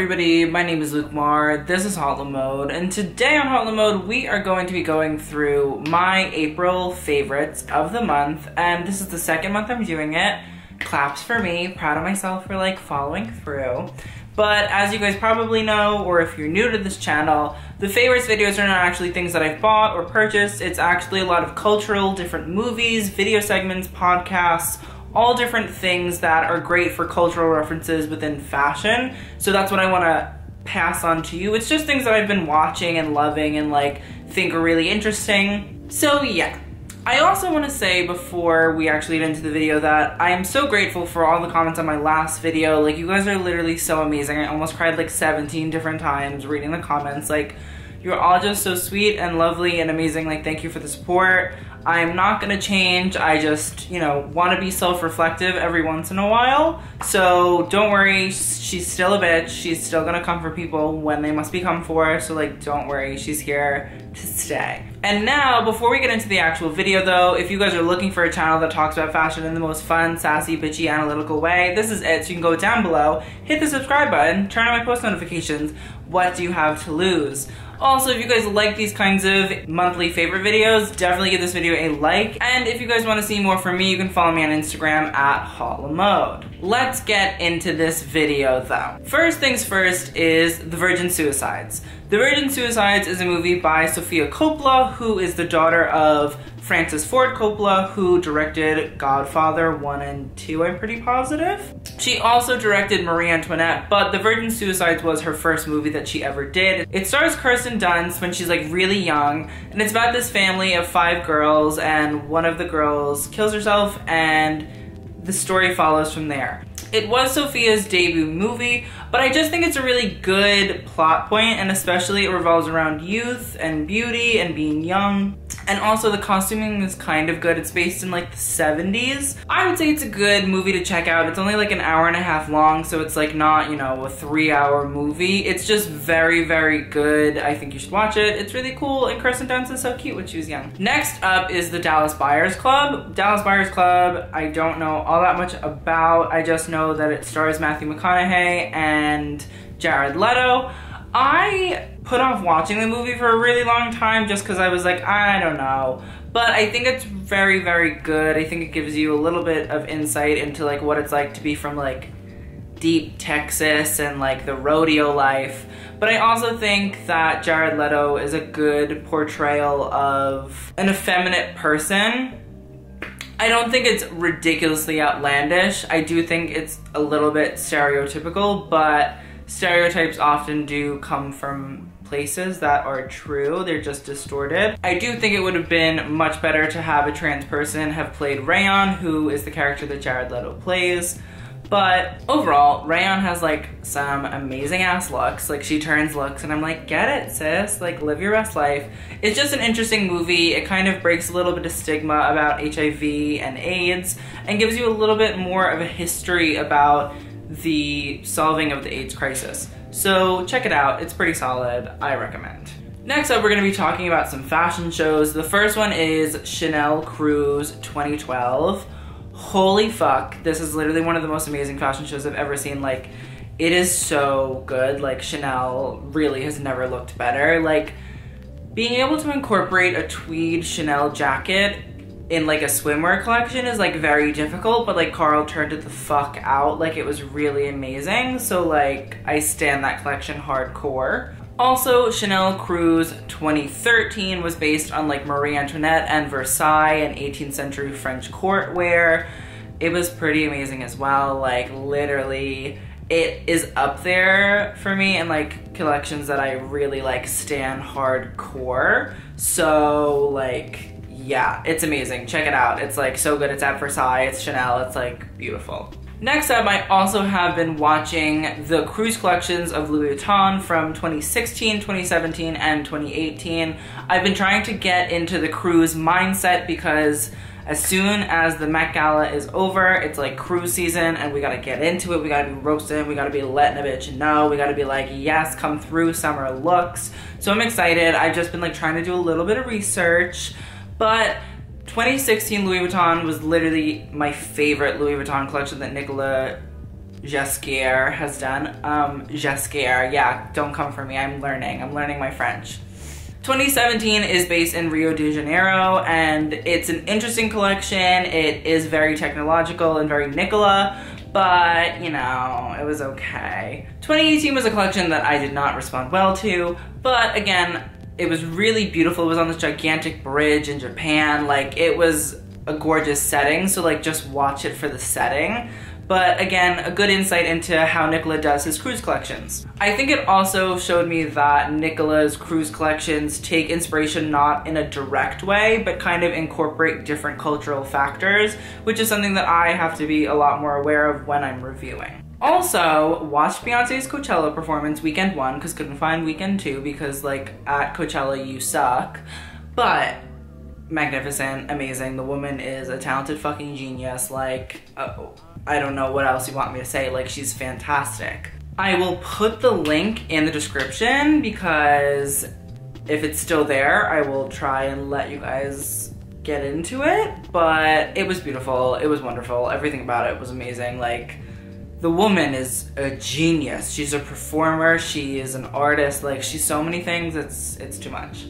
everybody, my name is Luke Mar, this is Hotla Mode, and today on Hotla Mode we are going to be going through my April favorites of the month, and this is the second month I'm doing it. Claps for me, proud of myself for like following through. But as you guys probably know, or if you're new to this channel, the favorites videos are not actually things that I've bought or purchased. It's actually a lot of cultural, different movies, video segments, podcasts, all different things that are great for cultural references within fashion. So that's what I want to pass on to you. It's just things that I've been watching and loving and like think are really interesting. So yeah. I also want to say before we actually get into the video that I am so grateful for all the comments on my last video. Like, you guys are literally so amazing. I almost cried like 17 different times reading the comments. Like, you're all just so sweet and lovely and amazing. Like, thank you for the support. I'm not gonna change. I just, you know, want to be self-reflective every once in a while. So don't worry, she's still a bitch. She's still gonna come for people when they must be come for. So like, don't worry, she's here to stay. And now, before we get into the actual video though, if you guys are looking for a channel that talks about fashion in the most fun, sassy, bitchy, analytical way, this is it. So you can go down below, hit the subscribe button, turn on my post notifications. What do you have to lose? Also, if you guys like these kinds of monthly favorite videos, definitely give this video a like. And if you guys want to see more from me, you can follow me on Instagram at Hotla Mode. Let's get into this video though. First things first is The Virgin Suicides. The Virgin Suicides is a movie by Sofia Coppola, who is the daughter of Francis Ford Coppola, who directed Godfather 1 and 2, I'm pretty positive. She also directed Marie Antoinette, but The Virgin Suicides was her first movie that she ever did. It stars Kirsten Dunst when she's like really young, and it's about this family of 5 girls, and one of the girls kills herself, and the story follows from there. It was Sophia's debut movie, but I just think it's a really good plot point, and especially it revolves around youth and beauty and being young. And also the costuming is kind of good. It's based in like the 70s. I would say it's a good movie to check out. It's only like an hour and a half long, so it's like not, you know, a 3-hour movie. It's just very, very good. I think you should watch it. It's really cool, and Kirsten Dunst is so cute when she was young. Next up is the Dallas Buyers Club. Dallas Buyers Club, I don't know all that much about. I just know that it stars Matthew McConaughey and Jared Leto. I put off watching the movie for a really long time just because I was like, I don't know. But I think it's very, very good. I think it gives you a little bit of insight into like what it's like to be from like deep Texas and like the rodeo life. But I also think that Jared Leto is a good portrayal of an effeminate person. I don't think it's ridiculously outlandish. I do think it's a little bit stereotypical, but stereotypes often do come from places that are true. They're just distorted. I do think it would have been much better to have a trans person have played Rayon, who is the character that Jared Leto plays. But overall, Rayon has like some amazing ass looks. Like, she turns looks and I'm like, get it, sis, like live your best life. It's just an interesting movie. It kind of breaks a little bit of stigma about HIV and AIDS and gives you a little bit more of a history about the solving of the AIDS crisis. So check it out, it's pretty solid, I recommend. Next up, we're gonna be talking about some fashion shows. The first one is Chanel Cruise 2012. Holy fuck, this is literally one of the most amazing fashion shows I've ever seen. Like, it is so good. Like, Chanel really has never looked better. Like, being able to incorporate a tweed Chanel jacket in like a swimwear collection is like very difficult, but like Carl turned it the fuck out. Like, it was really amazing. So like, I stan that collection hardcore. Also, Chanel Cruise 2013 was based on like Marie Antoinette and Versailles and 18th century French court wear. It was pretty amazing as well. Like, literally, it is up there for me in like collections that I really like stan hardcore. So like, yeah, it's amazing. Check it out. It's like so good. It's at Versailles, it's Chanel, it's like beautiful. Next up, I also have been watching the cruise collections of Louis Vuitton from 2016, 2017, and 2018. I've been trying to get into the cruise mindset because as soon as the Met Gala is over, it's like cruise season and we gotta get into it. We gotta be roasting, we gotta be letting a bitch know, we gotta be like, yes, come through, summer looks. So I'm excited. I've just been like trying to do a little bit of research. But 2016 Louis Vuitton was literally my favorite Louis Vuitton collection that Nicolas Jesquier has done. Jesquier, yeah, don't come for me, I'm learning my French. 2017 is based in Rio de Janeiro, and it's an interesting collection. It is very technological and very Nicola, but you know, it was okay. 2018 was a collection that I did not respond well to, but again, it was really beautiful. It was on this gigantic bridge in Japan. Like, it was a gorgeous setting, so like just watch it for the setting. But again, a good insight into how Nicola does his cruise collections. I think it also showed me that Nicola's cruise collections take inspiration not in a direct way, but kind of incorporate different cultural factors, which is something that I have to be a lot more aware of when I'm reviewing. Also, watched Beyonce's Coachella performance weekend 1, because couldn't find weekend 2 because like at Coachella you suck. But magnificent, amazing. The woman is a talented fucking genius. Like, I don't know what else you want me to say. Like, she's fantastic. I will put the link in the description because if it's still there, I will try and let you guys get into it. But it was beautiful. It was wonderful. Everything about it was amazing. Like, the woman is a genius. She's a performer. She is an artist. Like, she's so many things. It's too much.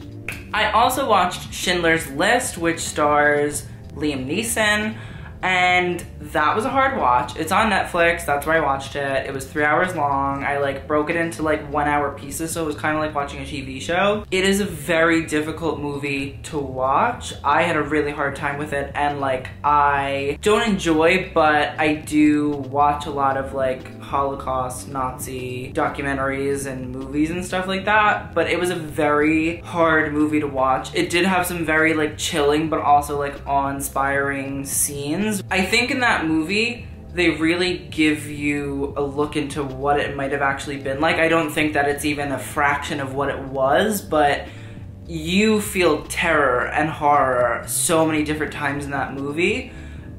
I also watched Schindler's List, which stars Liam Neeson, and that was a hard watch. It's on Netflix, that's where I watched it. It was 3 hours long. I like broke it into like 1 hour pieces, so it was kind of like watching a TV show. It is a very difficult movie to watch. I had a really hard time with it, and like I don't enjoy, but I do watch a lot of like Holocaust, Nazi documentaries and movies and stuff like that, but it was a very hard movie to watch. It did have some very like chilling but also like awe-inspiring scenes. I think in that movie they really give you a look into what it might have actually been like. I don't think that it's even a fraction of what it was, but you feel terror and horror so many different times in that movie.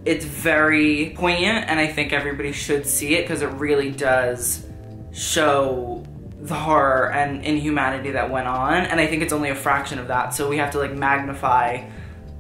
It's very poignant, and I think everybody should see it because it really does show the horror and inhumanity that went on, and I think it's only a fraction of that, so we have to like magnify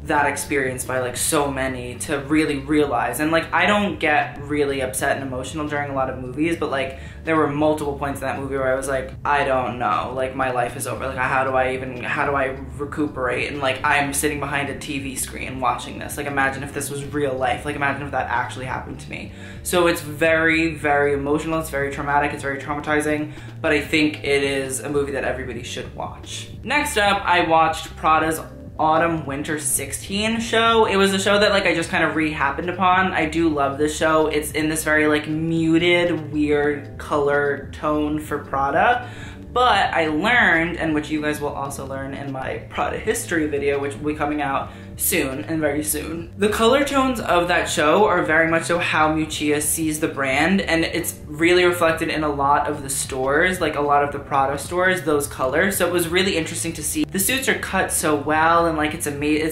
that experience by like so many to really realize. And like, I don't get really upset and emotional during a lot of movies, but like there were multiple points in that movie where I was like, I don't know, like my life is over. Like how do I recuperate? And like I'm sitting behind a TV screen watching this. Like imagine if this was real life. Like imagine if that actually happened to me. So it's very, very emotional. It's very traumatic. It's very traumatizing, but I think it is a movie that everybody should watch. Next up, I watched Prada's Autumn Winter 16 show. It was a show that like I just kind of happened upon. I do love this show. It's in this very like muted, weird color tone for Prada. But I learned, and which you guys will also learn in my Prada history video, which will be coming out soon and very soon. The color tones of that show are very much so how Miuccia sees the brand, and it's really reflected in a lot of the stores, like a lot of the Prada stores, those colors. So it was really interesting to see. The suits are cut so well, and like it's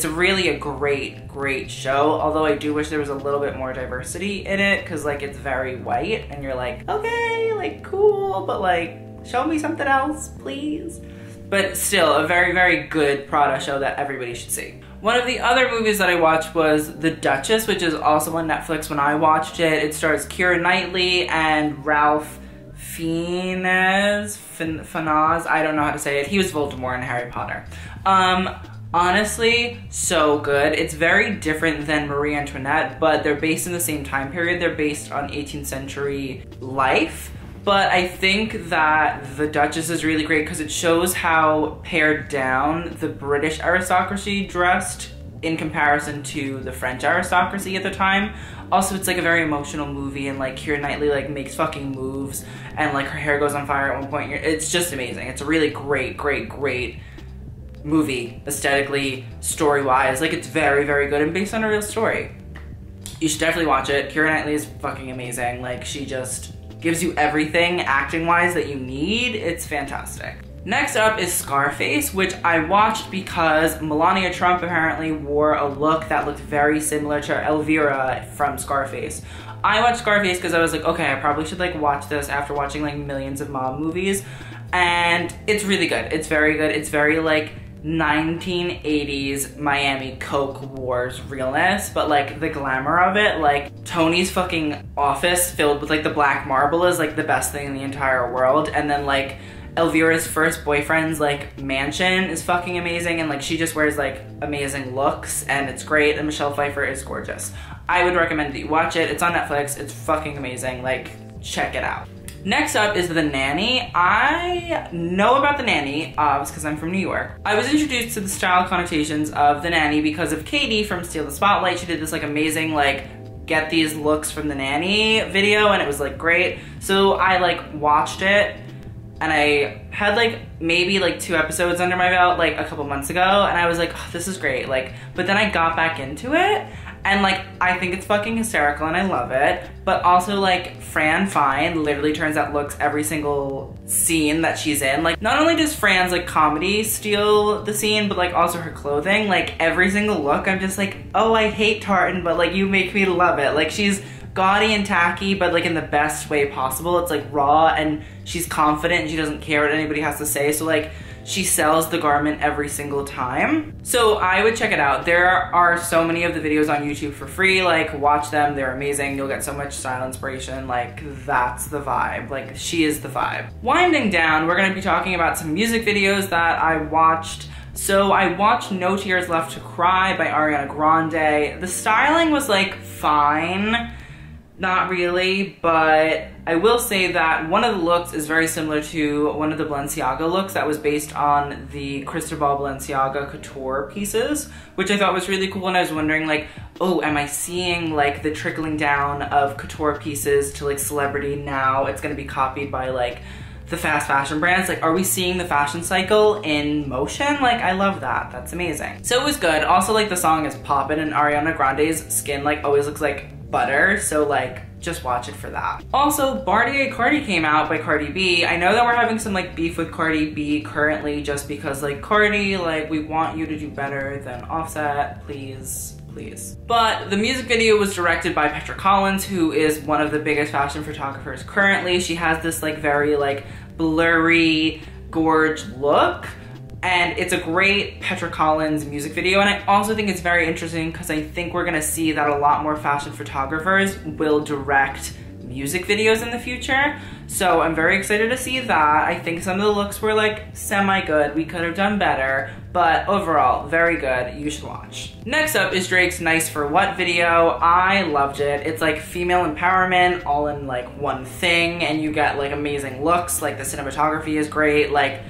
really a great show. Although I do wish there was a little bit more diversity in it, because like it's very white and you're like, okay, like cool, but like show me something else, please. But still, a very, very good Prada show that everybody should see. One of the other movies that I watched was The Duchess, which is also on Netflix when I watched it. It stars Keira Knightley and Ralph Fiennes, I don't know how to say it. He was Voldemort in Harry Potter. Honestly, so good. It's very different than Marie Antoinette, but they're based in the same time period. They're based on 18th century life. But I think that The Duchess is really great because it shows how pared down the British aristocracy dressed in comparison to the French aristocracy at the time. Also, it's like a very emotional movie, and like Keira Knightley like makes fucking moves, and like her hair goes on fire at one point. It's just amazing. It's a really great movie, aesthetically, story-wise. Like it's very, very good and based on a real story. You should definitely watch it. Keira Knightley is fucking amazing. Like she just gives you everything acting-wise that you need. It's fantastic. Next up is Scarface, which I watched because Melania Trump apparently wore a look that looked very similar to Elvira from Scarface. I watched Scarface because I was like, okay, I probably should like watch this after watching like millions of mob movies, and it's really good. It's very good. It's very like 1980s Miami Coke Wars realness, but like the glamour of it. Like Tony's fucking office filled with like the black marble is like the best thing in the entire world. And then like Elvira's first boyfriend's like mansion is fucking amazing, and like she just wears like amazing looks and it's great, and Michelle Pfeiffer is gorgeous. I would recommend that you watch it. It's on Netflix. It's fucking amazing. Like, check it out. Next up is The Nanny. I know about The Nanny, because I'm from New York. I was introduced to the style connotations of The Nanny because of Katie from Steal the Spotlight. She did this like amazing like get these looks from The Nanny video, and it was like great. So I like watched it, and I had like maybe like 2 episodes under my belt like a couple months ago, and I was like, oh, this is great. Like, but then I got back into it, and like I think it's fucking hysterical and I love it. But also like Fran Fine literally turns out looks every single scene that she's in. Like not only does Fran's like comedy steal the scene, but like also her clothing. Like every single look I'm just like, oh, I hate tartan, but like you make me love it. Like she's gaudy and tacky, but like in the best way possible. It's like raw, and she's confident and she doesn't care what anybody has to say. So like she sells the garment every single time. So I would check it out. There are so many of the videos on YouTube for free. Like watch them, they're amazing. You'll get so much style inspiration. Like that's the vibe. Like she is the vibe. Winding down, we're gonna be talking about some music videos that I watched. So I watched No Tears Left to Cry by Ariana Grande. The styling was like fine. Not really, but I will say that one of the looks is very similar to one of the Balenciaga looks that was based on the Cristobal Balenciaga couture pieces, which I thought was really cool. And I was wondering like, oh, am I seeing like the trickling down of couture pieces to like celebrity now? It's gonna be copied by like the fast fashion brands. Like, are we seeing the fashion cycle in motion? Like, I love that. That's amazing. So it was good. Also, like the song is poppin', and Ariana Grande's skin like always looks like butter, so like just watch it for that. Also, Bartier Cardi came out by Cardi B. I know that we're having some like beef with Cardi B currently just because like Cardi, like we want you to do better than Offset, please. But the music video was directed by Petra Collins, who is one of the biggest fashion photographers currently. She has this like very like blurry gorge look, and it's a great Petra Collins music video. And I also think it's very interesting because I think we're gonna see that a lot more fashion photographers will direct music videos in the future. So I'm very excited to see that. I think some of the looks were like semi-good. We could have done better, but overall, very good. You should watch. Next up is Drake's Nice for What video. I loved it. It's like female empowerment all in like one thing, and you get like amazing looks. Like the cinematography is great. Like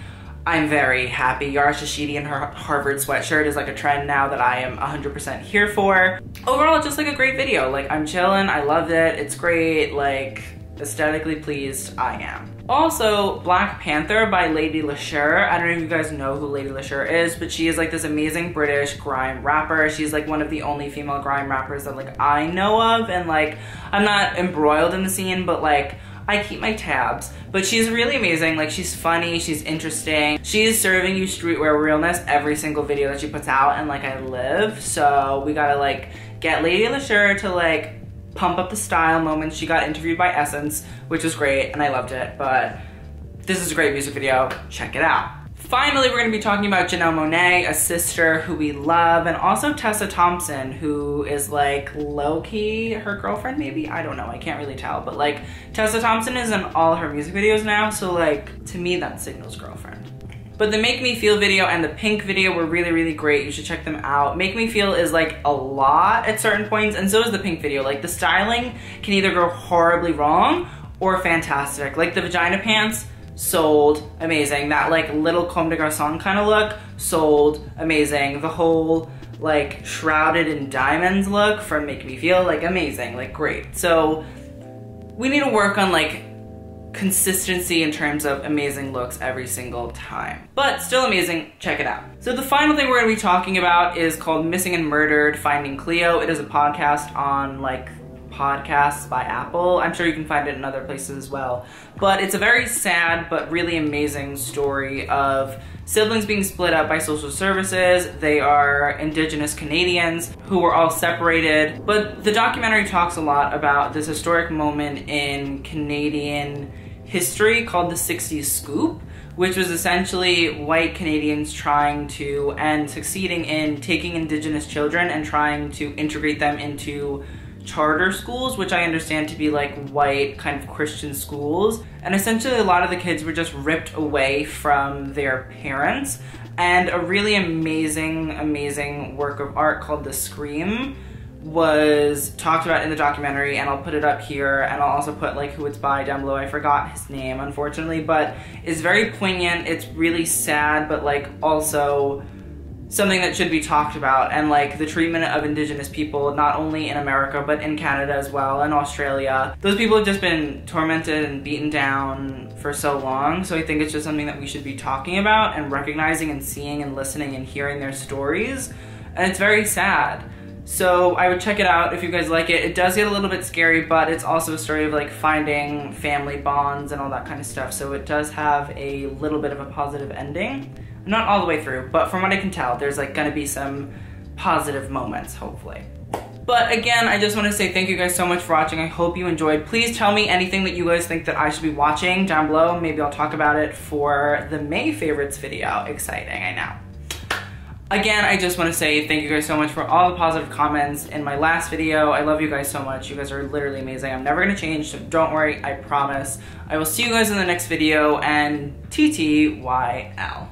I'm very happy. Yara Shahidi in her Harvard sweatshirt is like a trend now that I am 100% here for. Overall, just like a great video. Like I'm chilling, I loved it, it's great, like aesthetically pleased, I am. Also, Black Panther by Lady Leshurr. I don't know if you guys know who Lady Leshurr is, but she is like this amazing British grime rapper. She's like one of the only female grime rappers that like I know of, and like I'm not embroiled in the scene, but like I keep my tabs. But she's really amazing. Like she's funny, she's interesting. She's serving you streetwear realness every single video that she puts out, and like I live. So we gotta like get Lady Leshurr to like pump up the style moments. She got interviewed by Essence, which was great, and I loved it. But this is a great music video. Check it out. Finally, we're gonna be talking about Janelle Monae, a sister who we love, and also Tessa Thompson, who is like low-key her girlfriend maybe? I don't know, I can't really tell, but like Tessa Thompson is in all her music videos now, so like to me that signals girlfriend. But the Make Me Feel video and the PYNK video were really, really great. You should check them out. Make Me Feel is like a lot at certain points, and so is the PYNK video. Like the styling can either go horribly wrong or fantastic. Like the vagina pants, sold, amazing. That like little Comme des Garçons kind of look, sold, amazing. The whole like shrouded in diamonds look from Make Me Feel, like amazing, like great. So we need to work on like consistency in terms of amazing looks every single time. But still amazing, check it out. So the final thing we're gonna be talking about is called Missing and Murdered, Finding Cleo. It is a podcast on like Podcasts by Apple. I'm sure you can find it in other places as well. But it's a very sad but really amazing story of siblings being split up by social services. They are Indigenous Canadians who were all separated. But the documentary talks a lot about this historic moment in Canadian history called the 60s Scoop, which was essentially white Canadians trying to and succeeding in taking Indigenous children and trying to integrate them into charter schools, which I understand to be like white kind of Christian schools. And essentially a lot of the kids were just ripped away from their parents. And a really amazing work of art called The Scream was talked about in the documentary, and I'll put it up here, and I'll also put like who it's by down below. I forgot his name, unfortunately, but it's very poignant. It's really sad, but like also something that should be talked about, and like the treatment of Indigenous people, not only in America, but in Canada as well, and Australia. Those people have just been tormented and beaten down for so long, so I think it's just something that we should be talking about and recognizing and seeing and listening and hearing their stories, and it's very sad. So I would check it out if you guys like it. It does get a little bit scary, but it's also a story of like finding family bonds and all that kind of stuff, so it does have a little bit of a positive ending. Not all the way through, but from what I can tell, there's like gonna be some positive moments, hopefully. But again, I just want to say thank you guys so much for watching. I hope you enjoyed. Please tell me anything that you guys think that I should be watching down below. Maybe I'll talk about it for the May favorites video. Exciting, I know. Again, I just want to say thank you guys so much for all the positive comments in my last video. I love you guys so much. You guys are literally amazing. I'm never going to change, so don't worry, I promise. I will see you guys in the next video, and TTYL.